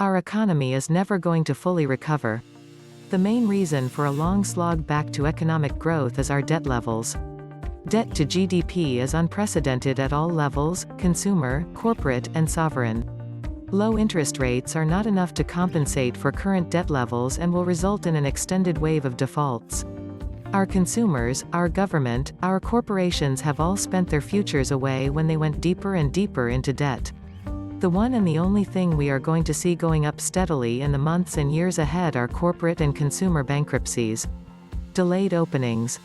Our economy is never going to fully recover. The main reason for a long slog back to economic growth is our debt levels. Debt to GDP is unprecedented at all levels: consumer, corporate, and sovereign. Low interest rates are not enough to compensate for current debt levels and will result in an extended wave of defaults. Our consumers, our government, our corporations have all spent their futures away when they went deeper and deeper into debt. The one and the only thing we are going to see going up steadily in the months and years ahead are corporate and consumer bankruptcies. Delayed openings.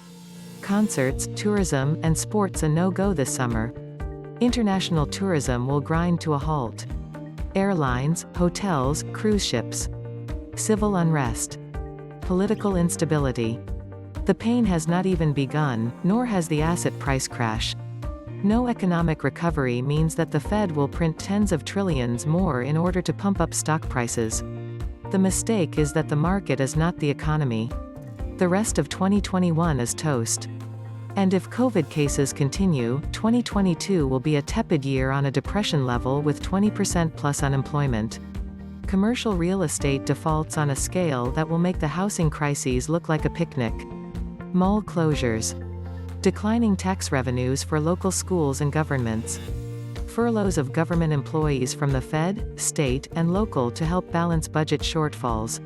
Concerts, tourism, and sports a no-go this summer. International tourism will grind to a halt. Airlines, hotels, cruise ships. Civil unrest. Political instability. The pain has not even begun, nor has the asset price crash. No economic recovery means that the Fed will print tens of trillions more in order to pump up stock prices. The mistake is that the market is not the economy. The rest of 2021 is toast. And if COVID cases continue, 2022 will be a tepid year on a depression level with 20% plus unemployment. Commercial real estate defaults on a scale that will make the housing crises look like a picnic. Mall closures. Declining tax revenues for local schools and governments. Furloughs of government employees from the Fed, state, and local to help balance budget shortfalls.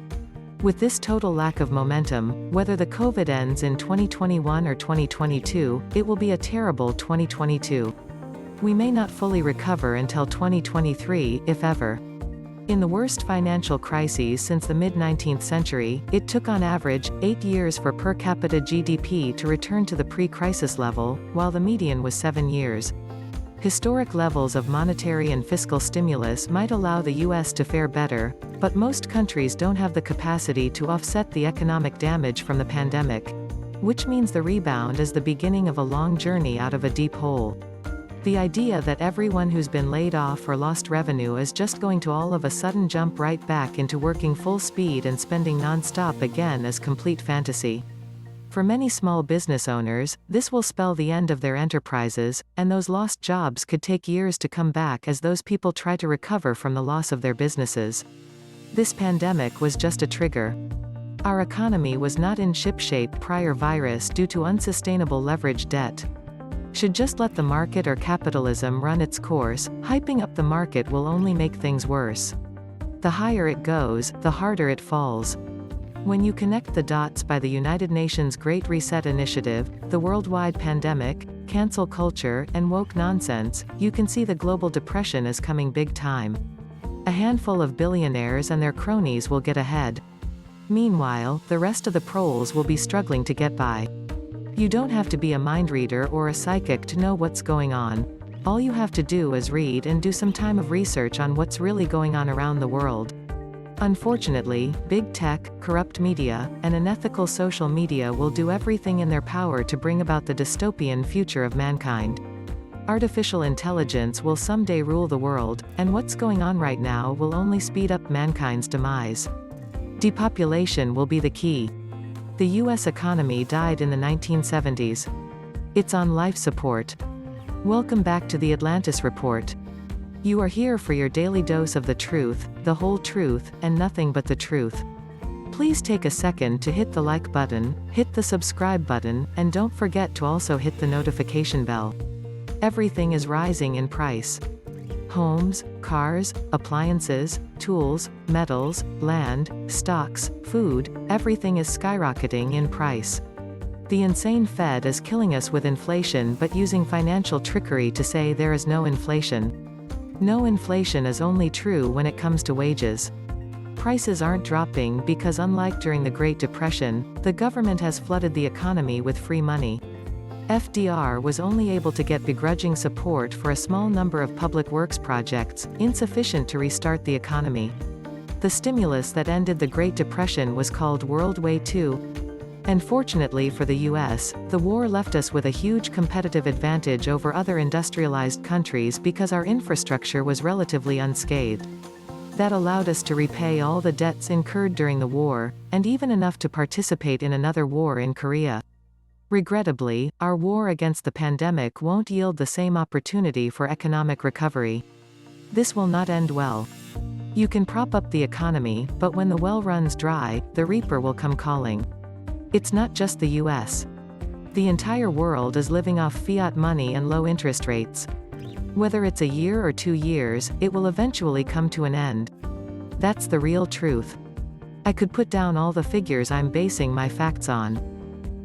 With this total lack of momentum, whether the COVID ends in 2021 or 2022, it will be a terrible 2022. We may not fully recover until 2023, if ever. In the worst financial crises since the mid-19th century, it took on average 8 years for per capita GDP to return to the pre-crisis level, while the median was 7 years. Historic levels of monetary and fiscal stimulus might allow the U.S. to fare better, but most countries don't have the capacity to offset the economic damage from the pandemic. Which means the rebound is the beginning of a long journey out of a deep hole. The idea that everyone who's been laid off or lost revenue is just going to all of a sudden jump right back into working full speed and spending non-stop again is complete fantasy. For many small business owners, this will spell the end of their enterprises, and those lost jobs could take years to come back as those people try to recover from the loss of their businesses. This pandemic was just a trigger. Our economy was not in shipshape prior virus due to unsustainable leveraged debt. Should just let the market or capitalism run its course. Hyping up the market will only make things worse. The higher it goes, the harder it falls. When you connect the dots by the United Nations Great Reset Initiative, the worldwide pandemic, cancel culture, and woke nonsense, you can see the global depression is coming big time. A handful of billionaires and their cronies will get ahead. Meanwhile, the rest of the proles will be struggling to get by. You don't have to be a mind reader or a psychic to know what's going on. All you have to do is read and do some time of research on what's really going on around the world. Unfortunately, big tech, corrupt media, and unethical social media will do everything in their power to bring about the dystopian future of mankind. Artificial intelligence will someday rule the world, and what's going on right now will only speed up mankind's demise. Depopulation will be the key. The U.S. economy died in the 1970s. It's on life support. Welcome back to the Atlantis Report. You are here for your daily dose of the truth, the whole truth, and nothing but the truth. Please take a second to hit the like button, hit the subscribe button, and don't forget to also hit the notification bell. Everything is rising in price. Homes, cars, appliances, tools, metals, land, stocks, food, everything is skyrocketing in price. The insane Fed is killing us with inflation but using financial trickery to say there is no inflation. No inflation is only true when it comes to wages. Prices aren't dropping because unlike during the Great Depression, the government has flooded the economy with free money. FDR was only able to get begrudging support for a small number of public works projects, insufficient to restart the economy. The stimulus that ended the Great Depression was called World War II. And fortunately for the US, the war left us with a huge competitive advantage over other industrialized countries because our infrastructure was relatively unscathed. That allowed us to repay all the debts incurred during the war, and even enough to participate in another war in Korea. Regrettably, our war against the pandemic won't yield the same opportunity for economic recovery. This will not end well. You can prop up the economy, but when the well runs dry, the reaper will come calling. It's not just the US. The entire world is living off fiat money and low interest rates. Whether it's a year or 2 years, it will eventually come to an end. That's the real truth. I could put down all the figures I'm basing my facts on.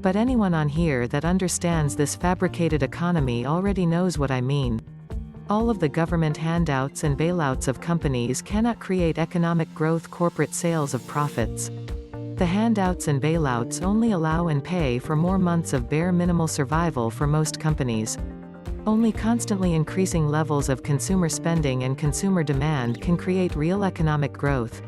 But anyone on here that understands this fabricated economy already knows what I mean. All of the government handouts and bailouts of companies cannot create economic growth, corporate sales of profits. The handouts and bailouts only allow and pay for more months of bare minimal survival for most companies. Only constantly increasing levels of consumer spending and consumer demand can create real economic growth.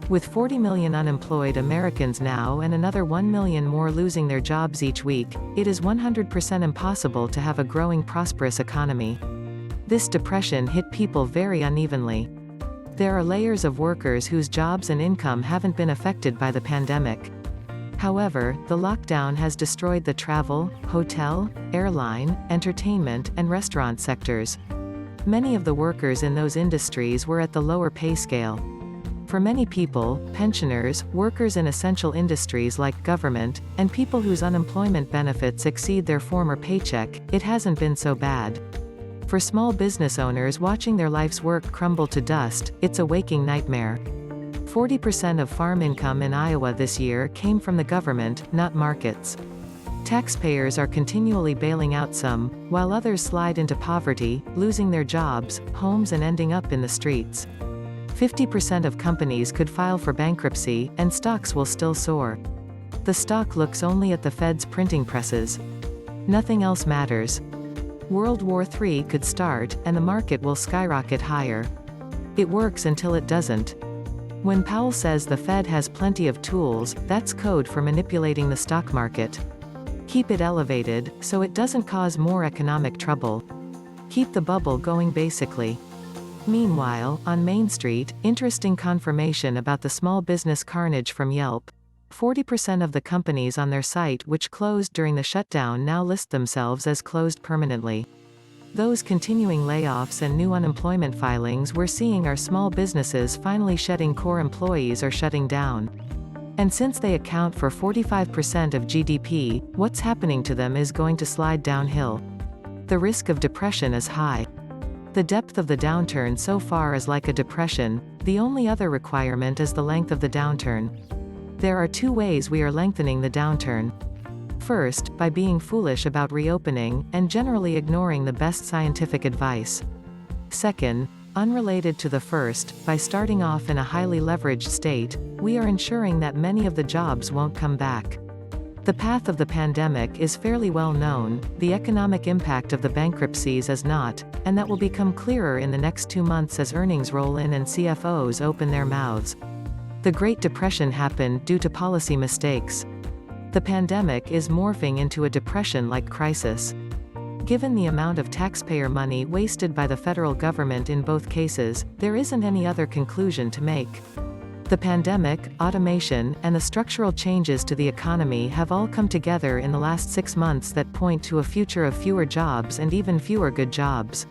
With 40 million unemployed Americans now and another 1 million more losing their jobs each week, it is 100% impossible to have a growing, prosperous economy. This depression hit people very unevenly. There are layers of workers whose jobs and income haven't been affected by the pandemic. However, the lockdown has destroyed the travel, hotel, airline, entertainment, and restaurant sectors. Many of the workers in those industries were at the lower pay scale. For many people, pensioners, workers in essential industries like government, and people whose unemployment benefits exceed their former paycheck, it hasn't been so bad. For small business owners watching their life's work crumble to dust, it's a waking nightmare. 40% of farm income in Iowa this year came from the government, not markets. Taxpayers are continually bailing out some, while others slide into poverty, losing their jobs, homes, and ending up in the streets. 50% of companies could file for bankruptcy, and stocks will still soar. The stock looks only at the Fed's printing presses. Nothing else matters. World War III could start, and the market will skyrocket higher. It works until it doesn't. When Powell says the Fed has plenty of tools, that's code for manipulating the stock market. Keep it elevated, so it doesn't cause more economic trouble. Keep the bubble going basically. Meanwhile, on Main Street, interesting confirmation about the small business carnage from Yelp. 40% of the companies on their site which closed during the shutdown now list themselves as closed permanently. Those continuing layoffs and new unemployment filings we're seeing are small businesses finally shedding core employees or shutting down. And since they account for 45% of GDP, what's happening to them is going to slide downhill. The risk of depression is high. The depth of the downturn so far is like a depression. The only other requirement is the length of the downturn. There are 2 ways we are lengthening the downturn. First, by being foolish about reopening, and generally ignoring the best scientific advice. Second, unrelated to the first, by starting off in a highly leveraged state, we are ensuring that many of the jobs won't come back. The path of the pandemic is fairly well known, the economic impact of the bankruptcies is not, and that will become clearer in the next 2 months as earnings roll in and CFOs open their mouths. The Great Depression happened due to policy mistakes. The pandemic is morphing into a depression-like crisis. Given the amount of taxpayer money wasted by the federal government in both cases, there isn't any other conclusion to make. The pandemic, automation, and the structural changes to the economy have all come together in the last 6 months that point to a future of fewer jobs and even fewer good jobs.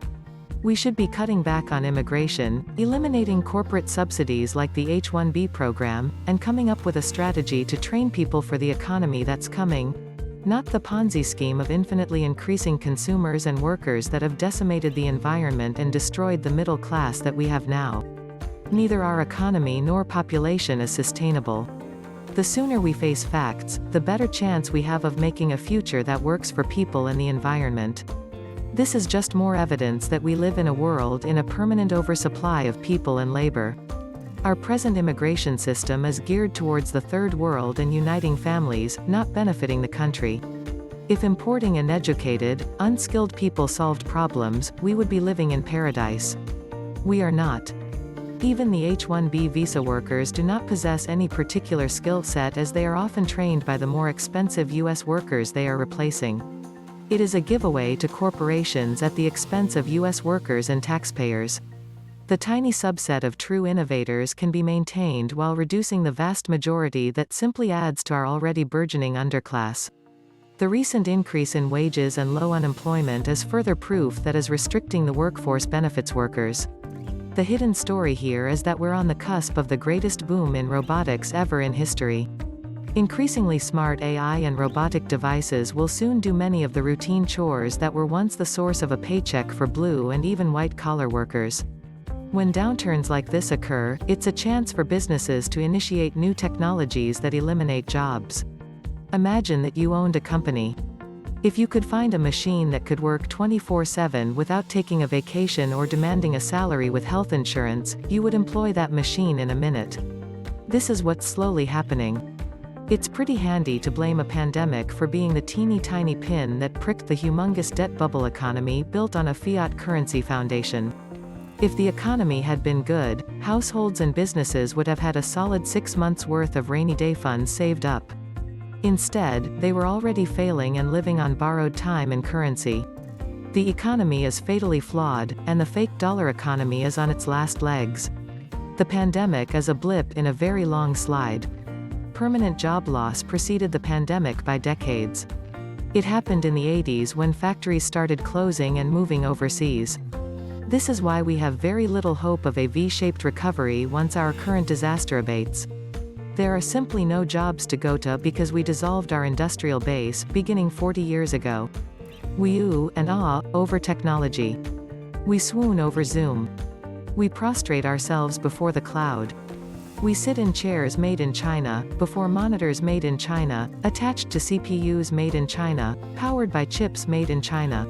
We should be cutting back on immigration, eliminating corporate subsidies like the H-1B program, and coming up with a strategy to train people for the economy that's coming. Not the Ponzi scheme of infinitely increasing consumers and workers that have decimated the environment and destroyed the middle class that we have now. Neither our economy nor population is sustainable. The sooner we face facts, the better chance we have of making a future that works for people and the environment. This is just more evidence that we live in a world in a permanent oversupply of people and labor. Our present immigration system is geared towards the third world and uniting families, not benefiting the country. If importing uneducated, unskilled people solved problems, we would be living in paradise. We are not. Even the H-1B visa workers do not possess any particular skill set as they are often trained by the more expensive U.S. workers they are replacing. It is a giveaway to corporations at the expense of U.S. workers and taxpayers. The tiny subset of true innovators can be maintained while reducing the vast majority that simply adds to our already burgeoning underclass. The recent increase in wages and low unemployment is further proof that is restricting the workforce benefits workers. The hidden story here is that we're on the cusp of the greatest boom in robotics ever in history. Increasingly smart AI and robotic devices will soon do many of the routine chores that were once the source of a paycheck for blue and even white-collar workers. When downturns like this occur, it's a chance for businesses to initiate new technologies that eliminate jobs. Imagine that you owned a company. If you could find a machine that could work 24/7 without taking a vacation or demanding a salary with health insurance, you would employ that machine in a minute. This is what's slowly happening. It's pretty handy to blame a pandemic for being the teeny-tiny pin that pricked the humongous debt bubble economy built on a fiat currency foundation. If the economy had been good, households and businesses would have had a solid 6 months' worth of rainy day funds saved up. Instead, they were already failing and living on borrowed time and currency. The economy is fatally flawed, and the fake dollar economy is on its last legs. The pandemic is a blip in a very long slide. Permanent job loss preceded the pandemic by decades. It happened in the 80s when factories started closing and moving overseas. This is why we have very little hope of a V-shaped recovery once our current disaster abates. There are simply no jobs to go to because we dissolved our industrial base, beginning 40 years ago. We ooh and ah over technology. We swoon over Zoom. We prostrate ourselves before the cloud. We sit in chairs made in China, before monitors made in China, attached to CPUs made in China, powered by chips made in China.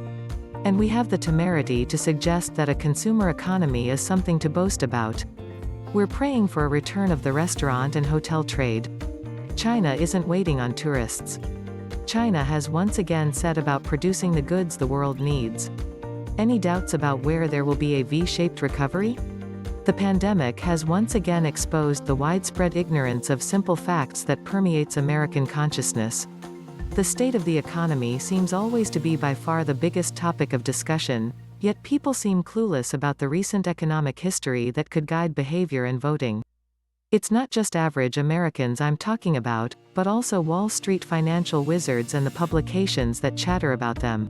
And we have the temerity to suggest that a consumer economy is something to boast about. We're praying for a return of the restaurant and hotel trade. China isn't waiting on tourists. China has once again set about producing the goods the world needs. Any doubts about where there will be a V-shaped recovery? The pandemic has once again exposed the widespread ignorance of simple facts that permeates American consciousness. The state of the economy seems always to be by far the biggest topic of discussion, yet people seem clueless about the recent economic history that could guide behavior and voting. It's not just average Americans I'm talking about, but also Wall Street financial wizards and the publications that chatter about them.